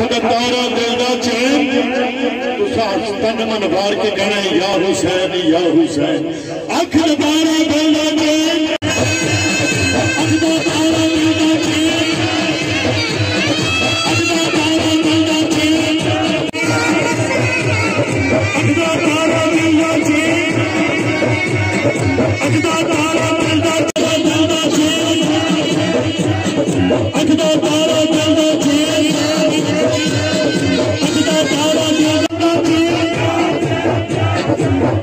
तारा दिल दा चैन तुसा तन मन वार के कहना या हुसैन या हुसैन। अख दा तारा दिल दा चैन अख दा तारा दिल दा चैन अख दा तारा दिल दा चैन अख दा तारा दिल दा चैन अख दा तारा दिल दा चैन अख दा तारा दिल दा चैन अख दा तारा दिल दा चैन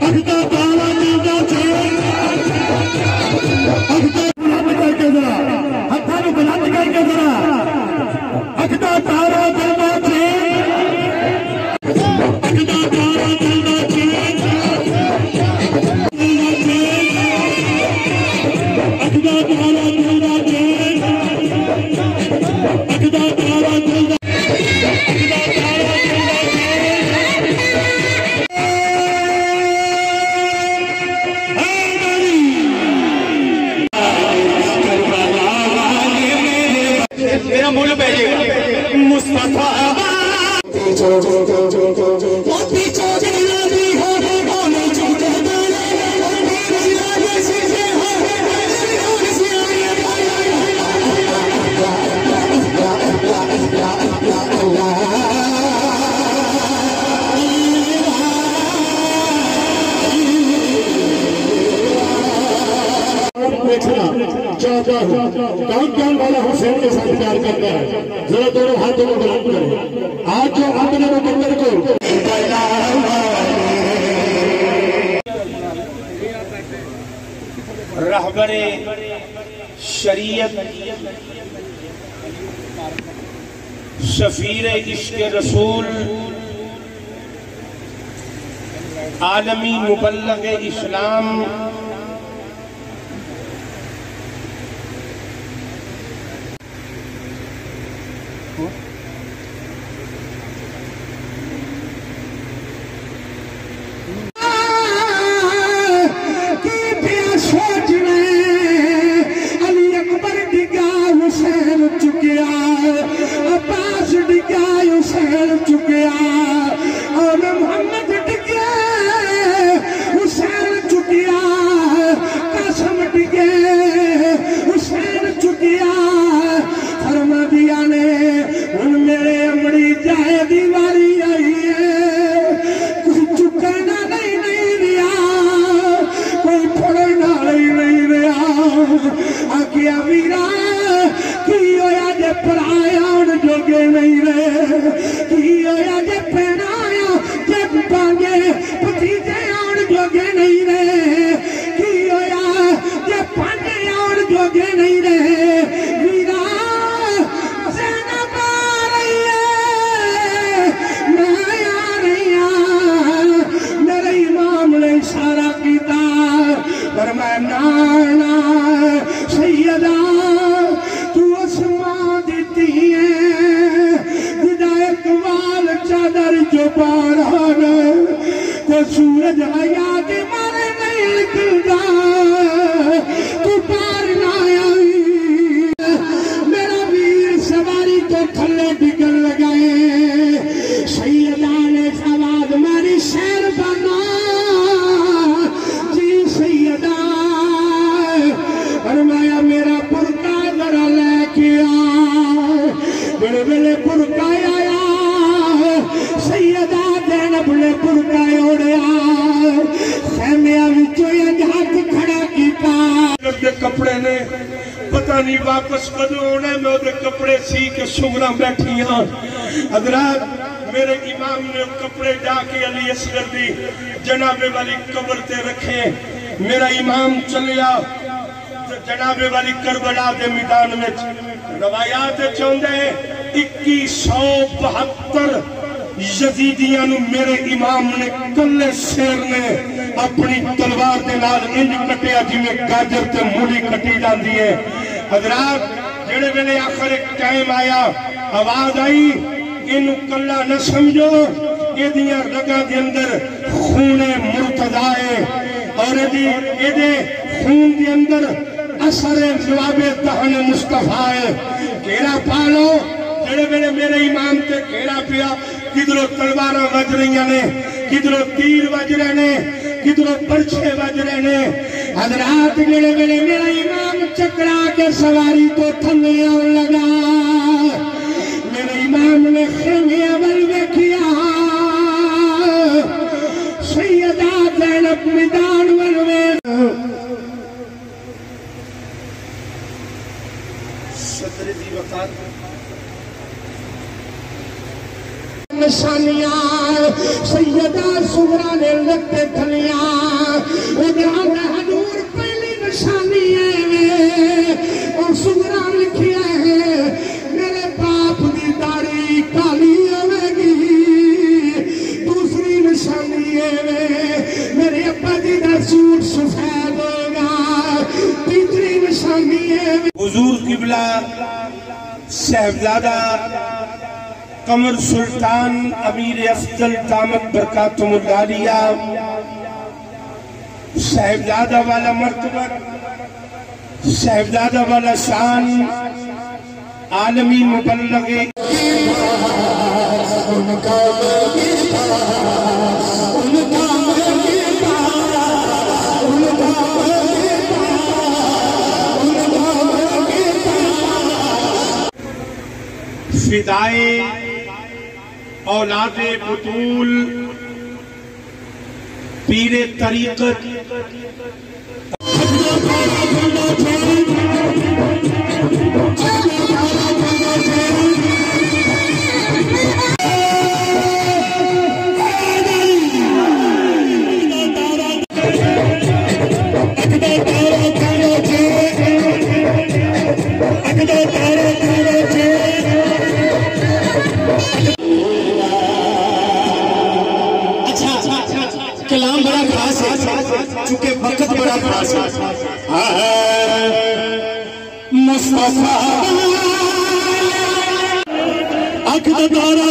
अख दा तारा दिल दा चैन अख दा बुलंद करके जरा हत्थां नूं बुलंद करके जरा अख दा तारा दिल दा चैन अख दा तारा दिल दा चैन अख दा तारा दिल दा चैन अख दा तारा दिल दा अख दा तारा दिल दा मेरा मुल पै जाएगा मुस्तफा काम वाला हुसैन के साथ प्यार करता है। जरा दोनों हाथों को बुलंद करें। आज जो अपने मुकद्दर को रहबरे शरीयत सफीर इश्क रसूल आलमी मुबल्लग इस्लाम सूरज आया के मारे नहीं निकलता तू पार ना आई मेरा वीर सवारी को थल्ले डिगल लगाए सैयदा ने सवाद मारी शेर बना जी सैयदा फरमाया मेरा पुरका जरा लेके आ बड़े बड़े पुरका आया सैयदा देन बड़े पुरका कपड़े ने पता नहीं वापस कदों आना मैं उहदे कपड़े सी के सुगरा बैठी हाँ हज़रात मेरे इमाम ने कपड़े जाके अली असगर दी जनाबे वाली कब्र ते रखे मेरा इमाम चलिया जनाबे वाली करबला के मैदान में रवायात चाहते 2172 यजीदियां मेरे इमाम ने कल्ले शेर ने अपनी तलवार के नाल इंज कटिया जिवें गाजर ते मूली कटी जाती है। हज़रात जेड़े वेले आखिर एक टाइम आया आवाज आई इनू कल्ला न समझो एदियां रगां दे अंदर खूने मुर्तजा है और एदे खून के अंदर असर जवाबे तहन मुस्तफा है घेरा पालो जेड़े वेले मेरे इमाम ते घेरा पिया किधरों तलवारां वज रही ने, किधरों तीर वज रहे ने, किधरों परछे वज रहे ने। हजरात जेड़े वेले मेरा इमाम चकरा के सवारी तो थले आउण लगा, मेरे इमाम ने खेमे अवल वेखिया सैयदा ज़ैनब मैदान वनवे सदर दी वक़ात निशानियां सैयदा सुगरा ने लगते थलियां उधर हजूर पहली निशानी है और सुगरा लिखिया है मेरे बाप की दाढ़ी काली होगी। दूसरी निशानी है मेरे अब्बा जी का सूट सफेद होगा। तीसरी निशानी है हुजूर किबला साहिबजादा कमर सुल्तान अमीर अफजल दामद बरकातुहुल आलिया साहिबजादा वाला मर्तबा, साहिबजादा वाला शान, आलमी मुबल्लगे फिदाए औलादे बुतूल पीरे तरीक़त कलाम बड़ा खास है चूंकि वक्त बड़ा खास है। मुस्तफा अख दा तारा